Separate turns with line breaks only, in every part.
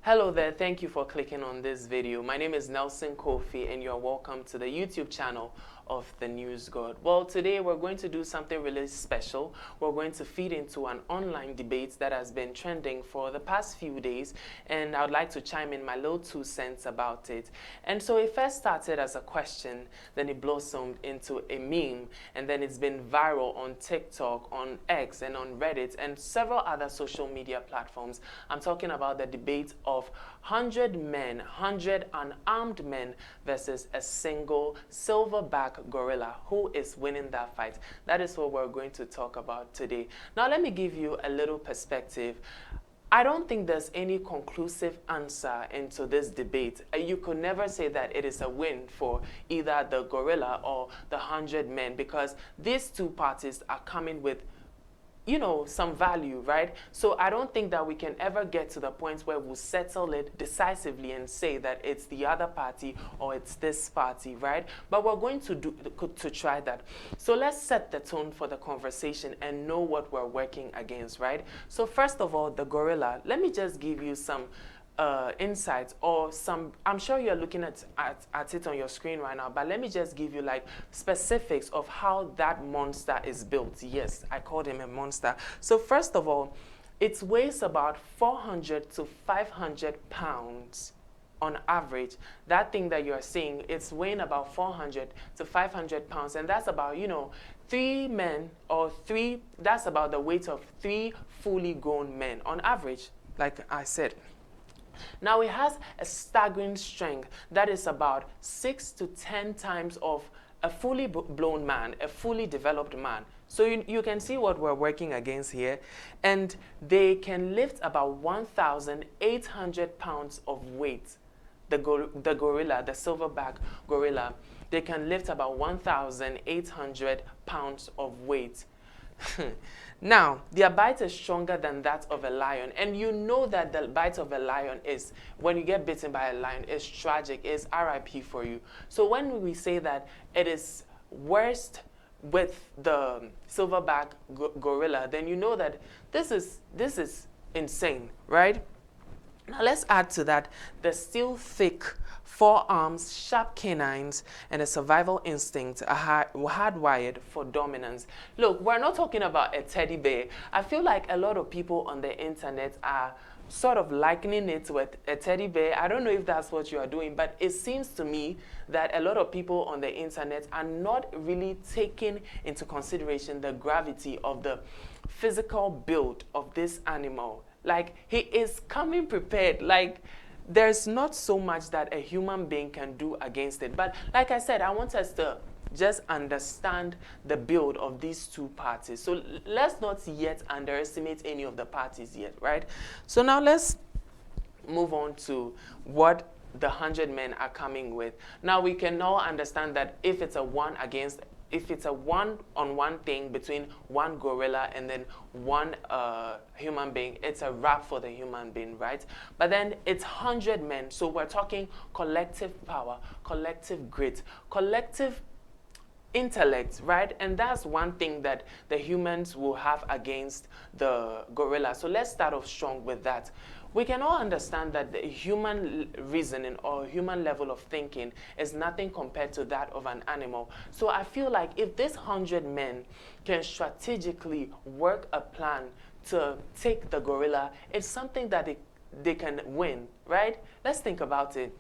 Hello there, thank you for clicking on this video. My name is Nelson Kofi and you're welcome to the YouTube channel of The News God. Well, today we're going to do something really special. We're going to feed into an online debate that has been trending for the past few days, and I would like to chime in my little 2 cents about it. And so it first started as a question, then it blossomed into a meme, and then it's been viral on TikTok, on X, and on Reddit, and several other social media platforms. I'm talking about the debate of 100 men, 100 unarmed men versus a single silverback gorilla. Who is winning that fight? That is what we're going to talk about today. Now, let me give you a little perspective. I don't think there's any conclusive answer into this debate. You could never say that it is a win for either the gorilla or the 100 men, because these two parties are coming with some value, right? So I don't think that we can ever get to the point where we'll settle it decisively and say that it's the other party or it's this party, right? But we're going to try that. So let's set the tone for the conversation and know what we're working against, right? So first of all, the gorilla. Let me just give you some insights or some, I'm sure you're looking at it on your screen right now, but let me just give you like specifics of how that monster is built. Yes, I called him a monster. So first of all, it weighs about 400 to 500 pounds on average. That thing that you're seeing, it's weighing about 400 to 500 pounds, and that's about, that's about the weight of 3 fully grown men on average, like I said. Now, it has a staggering strength that is about 6 to 10 times of a fully blown man, a fully developed man. So you can see what we're working against here. And they can lift about 1,800 pounds of weight. The gorilla, the silverback gorilla, they can lift about 1,800 pounds of weight. Now, their bite is stronger than that of a lion, and you know that the bite of a lion is, when you get bitten by a lion, is tragic, is RIP for you. So when we say that it is worst with the silverback gorilla, then you know that this is insane, right? Now let's add to that the steel thick forearms, sharp canines, and a survival instinct are hardwired for dominance. Look, we're not talking about a teddy bear. I feel like a lot of people on the internet are sort of likening it with a teddy bear. I don't know if that's what you are doing, but it seems to me that a lot of people on the internet are not really taking into consideration the gravity of the physical build of this animal. Like, he is coming prepared. Like, there's not so much that a human being can do against it. But like I said, I want us to just understand the build of these two parties. So let's not yet underestimate any of the parties yet, right? So now let's move on to what the 100 men are coming with. Now we can all understand that if it's a one-on-one thing between one gorilla and then one human being, it's a wrap for the human being, right? But then it's 100 men, so we're talking collective power, collective grit, collective intellect, right? And that's one thing that the humans will have against the gorilla. So let's start off strong with that. We can all understand that the human reasoning or human level of thinking is nothing compared to that of an animal. So I feel like if this 100 men can strategically work a plan to take the gorilla, it's something that they can win, right? Let's think about it.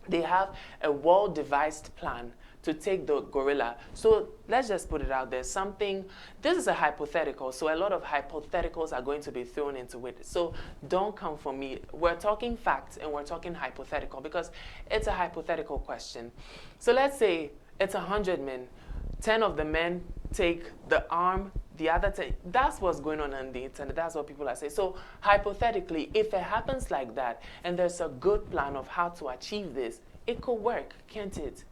They have a well-devised plan to take the gorilla. So let's just put it out there. This is a hypothetical, so a lot of hypotheticals are going to be thrown into it. So don't come for me. We're talking facts and we're talking hypothetical because it's a hypothetical question. So let's say it's 100 men. 10 of the men take the arm, the other 10. That's what's going on the internet. That's what people are saying. So hypothetically, if it happens like that and there's a good plan of how to achieve this, it could work, can't it?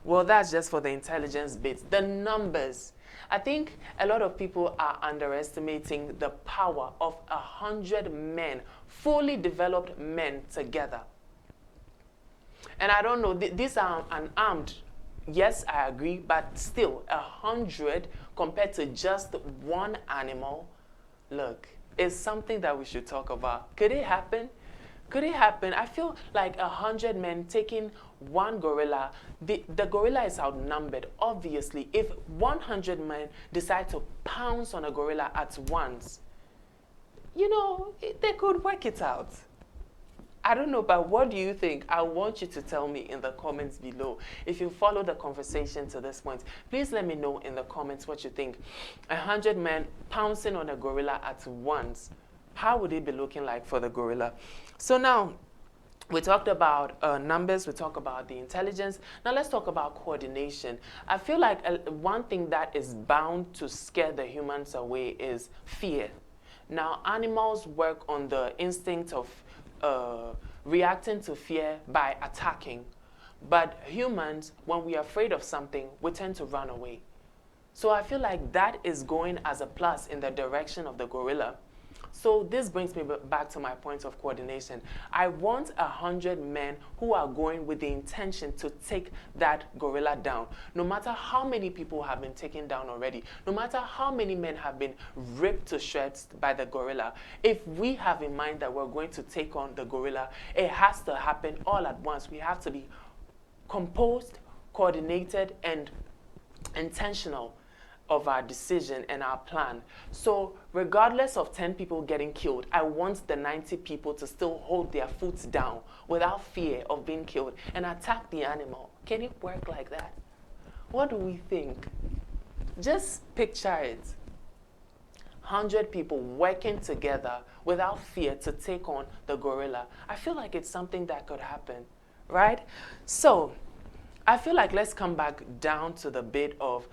Well, that's just for the intelligence bits. The numbers. I think a lot of people are underestimating the power of 100 men, fully developed men together. And I don't know, these are unarmed. Yes, I agree, but still, 100 compared to just one animal, look, is something that we should talk about. Could it happen? Could it happen? I feel like 100 men taking one gorilla, the gorilla is outnumbered. Obviously, if 100 men decide to pounce on a gorilla at once, they could work it out. I don't know, but what do you think? I want you to tell me in the comments below. If you follow the conversation to this point, please let me know in the comments what you think. 100 men pouncing on a gorilla at once. How would it be looking like for the gorilla? So now, we talked about numbers, we talked about the intelligence. Now let's talk about coordination. I feel like one thing that is bound to scare the humans away is fear. Now, animals work on the instinct of reacting to fear by attacking. But humans, when we are afraid of something, we tend to run away. So I feel like that is going as a plus in the direction of the gorilla. So this brings me back to my point of coordination. I want 100 men who are going with the intention to take that gorilla down. No matter how many people have been taken down already, no matter how many men have been ripped to shreds by the gorilla, if we have in mind that we're going to take on the gorilla, it has to happen all at once. We have to be composed, coordinated, and intentional of our decision and our plan. So regardless of 10 people getting killed, I want the 90 people to still hold their foots down without fear of being killed and attack the animal. Can it work like that? What do we think? Just picture it. 100 people working together without fear to take on the gorilla. I feel like it's something that could happen, right? So I feel like let's come back down to the bit of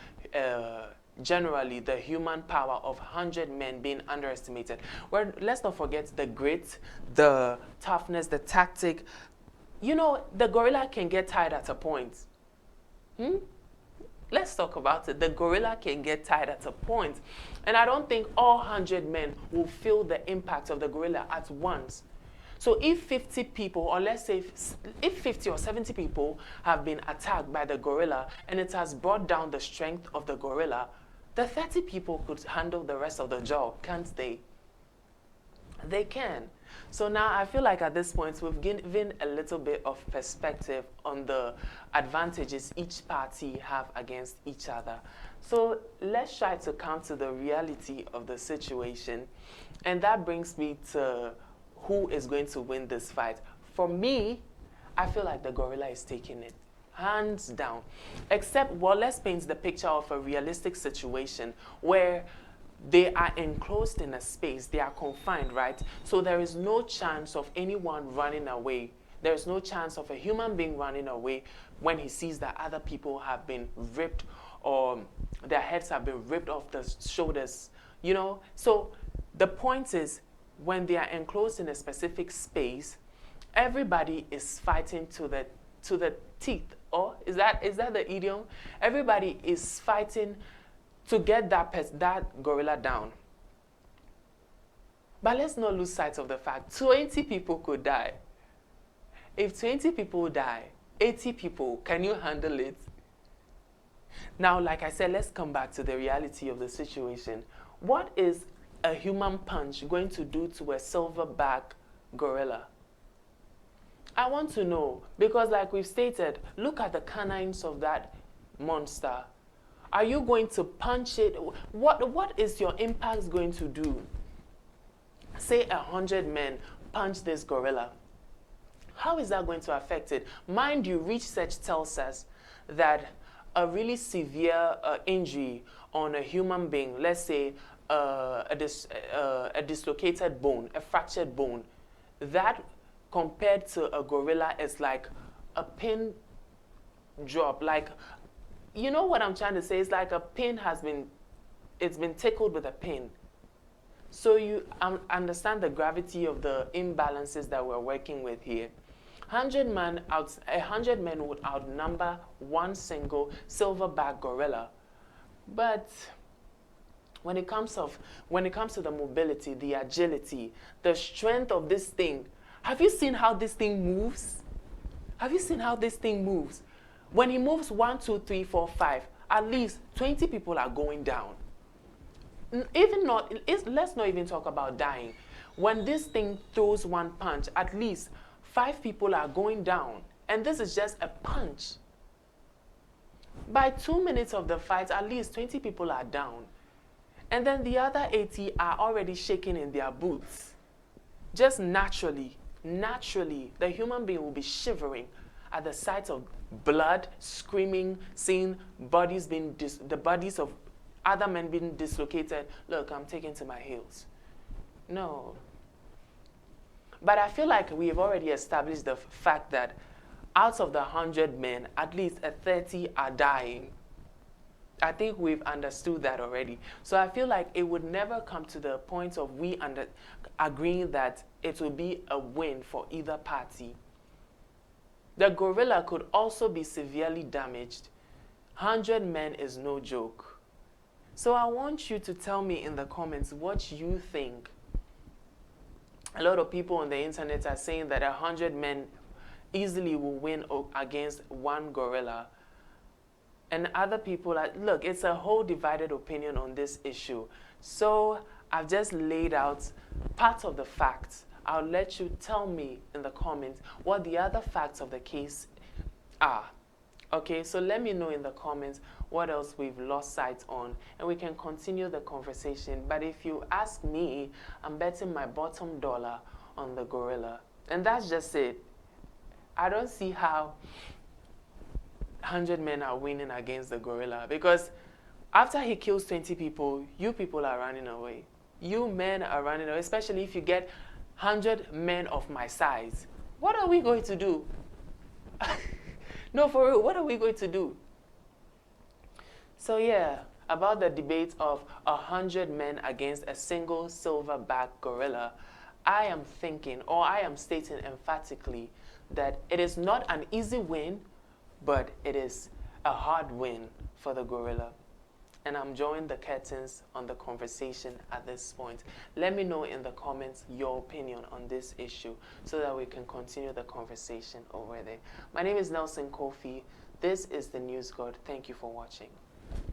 generally the human power of 100 men being underestimated. Well, let's not forget the grit, the toughness, the tactic. The gorilla can get tired at a point. Let's talk about it. The gorilla can get tired at a point. And I don't think all 100 men will feel the impact of the gorilla at once. So if 50 people, or let's say if 50 or 70 people have been attacked by the gorilla and it has brought down the strength of the gorilla, the 30 people could handle the rest of the job, can't they? They can. So now I feel like at this point we've given a little bit of perspective on the advantages each party have against each other. So let's try to come to the reality of the situation. And that brings me to who is going to win this fight. For me, I feel like the gorilla is taking it. Hands down. Except, well, let's paint the picture of a realistic situation where they are enclosed in a space, they are confined, right? So there is no chance of anyone running away. There is no chance of a human being running away when he sees that other people have been ripped or their heads have been ripped off the shoulders, So the point is, when they are enclosed in a specific space, everybody is fighting to the teeth. Or is that the idiom? Everybody is fighting to get that gorilla down. But let's not lose sight of the fact 20 people could die. If 20 people die, 80 people, can you handle it? Now, like I said, let's come back to the reality of the situation. What is a human punch going to do to a silverback gorilla? I want to know, because like we've stated, look at the canines of that monster. Are you going to punch it? What is your impact going to do? Say 100 men punch this gorilla. How is that going to affect it? Mind you, research tells us that a really severe injury on a human being, let's say a dislocated bone, a fractured bone, that compared to a gorilla is like a pin drop. Like, you know what I'm trying to say? It's like a pin it's been tickled with a pin. So you understand the gravity of the imbalances that we're working with here. 100 men would outnumber one single silverback gorilla. But when it comes to the mobility, the agility, the strength of this thing, have you seen how this thing moves? Have you seen how this thing moves? When he moves 1, 2, 3, 4, 5, at least 20 people are going down. Let's not even talk about dying. when this thing throws one punch, at least 5 people are going down. And this is just a punch. By 2 minutes of the fight, at least 20 people are down. And then the other 80 are already shaking in their boots. Just naturally, the human being will be shivering at the sight of blood, screaming, seeing bodies being, the bodies of other men being dislocated. Look, I'm taking to my heels. No. But I feel like we've already established the fact that out of the 100 men, at least 30 are dying. I think we've understood that already. So I feel like it would never come to the point of we agreeing that it will be a win for either party. The gorilla could also be severely damaged. 100 men is no joke. So I want you to tell me in the comments what you think. A lot of people on the internet are saying that 100 men easily will win against one gorilla. And other people are, look, it's a whole divided opinion on this issue. So I've just laid out part of the facts. I'll let you tell me in the comments what the other facts of the case are. Okay, so let me know in the comments what else we've lost sight on, and we can continue the conversation. But if you ask me, I'm betting my bottom dollar on the gorilla. And that's just it. I don't see how 100 men are winning against the gorilla, because after he kills 20 people, you people are running away. You men are running away, especially if you get 100 men of my size. What are we going to do? No, for real, what are we going to do? So yeah, about the debate of 100 men against a single silverback gorilla, I am thinking, or I am stating emphatically, that it is not an easy win, but it is a hard win for the gorilla. And I'm drawing the curtains on the conversation at this point. Let me know in the comments your opinion on this issue so that we can continue the conversation over there. My name is Nelson Kofi. This is the News God. Thank you for watching.